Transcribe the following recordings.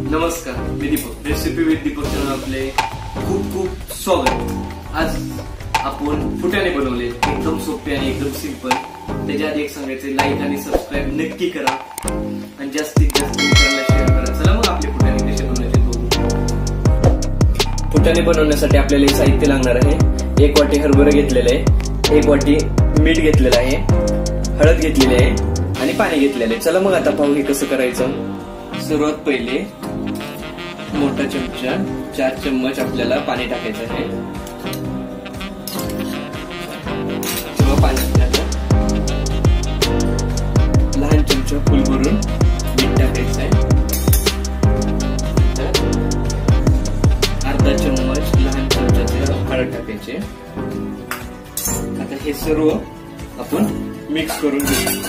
नमस्कार, मी Deepak. Recipe with Deepak channel आपले खूप खूप स्वागत. आज आपण फुटाणे बनवले, एकदम सोपे आणि एकदम सिंपल. त्याच्या आधी एक सांगायचे, लाईक आणि सबस्क्राईब नक्की करा आणि जास्तीत जास्त मित्रांना शेअर करा. चला मग आपले फुटाणे कसे बनवायचे बघू. फुटाणे बनवण्यासाठी आपल्याला साहित्य लागणार आहे. 1 वाटी हरभरा घेतलेले आहे, 1 वाटी मीठ घेतलेलं आहे, हळद घेतलेली आहे आणि पाणी घेतलेलं आहे. चला मग आता पाहू हे कसं करायचं. सर्वात पहिले मोठा चमचा 4 चम्मच आपल्याला पाणी टाकायचं आहे. जेव्हा पाणी टाकलं, लहान चमचा फुल भरून मीठ टाकायचं आहे. अर्धा चम्मच लहान चमचाचे हळद टाकायचे. आता हे सर्व आपण मिक्स करून घेऊ.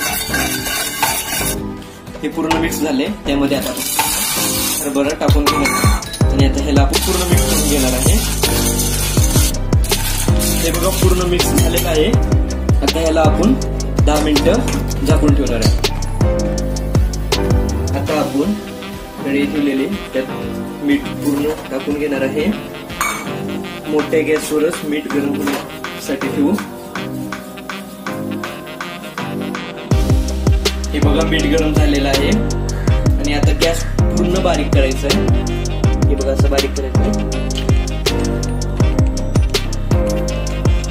हे पूर्ण मिक्स झाले, त्यामध्ये आता हरभरा टाकून घेणार आणि आता ह्याला आपण पूर्ण मिक्स करून घेणार आहे. हे बघा पूर्ण मिक्स झालेलं आहे. आता ह्याला आपण 10 मिनिटं झाकून ठेवणार आहे. आता आपण कढई ठेवलेली, त्यात मीठ पूर्ण टाकून घेणार आहे. मोठ्या गॅसवरच मीठ गरम होण्यासाठी ठेवू. हे बघा मीठ गरम झालेलं आहे आणि आता गॅस पूर्ण बारीक करायचं आहे. हे बघा असं बारीक करायचं आहे.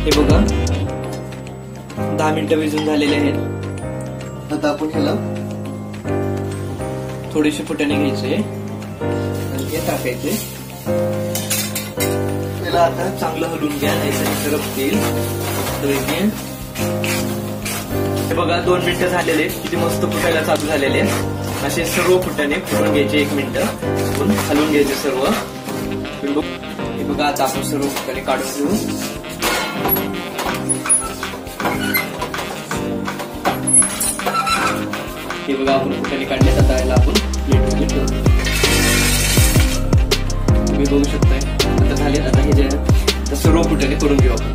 हे बघा 10 मिनिटं विजून झालेले आहेत. आता आपण ह्याला थोडेसे फुटाणे घ्यायचे आणि हे टाकायचे. त्याला आता चांगलं हलवून घ्या, नाहीतर करपतील. हे बघा 2 मिनिटं झालेले, किती मस्त फुटायला चालू झालेले. असे सर्व फुटाणे फुटून घ्यायचे. 1 मिनिटं हलवून घ्यायचे सर्व. हे बघा आता आपण सर्व फुटाणे काढून घेऊ. हे बघा आपण फुटाणे काढले. आता याला आपण प्लेटमध्ये ठेवू. तुम्ही बघू शकताय आता झाले. आता हे जे सर्व फुटाणे करून घेऊ आपण.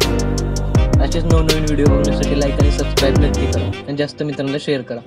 असेच नवनवीन व्हिडिओ बघण्यासाठी लाईक आणि सबस्क्राईब नक्की करा आणि जास्त मित्रांना शेअर करा.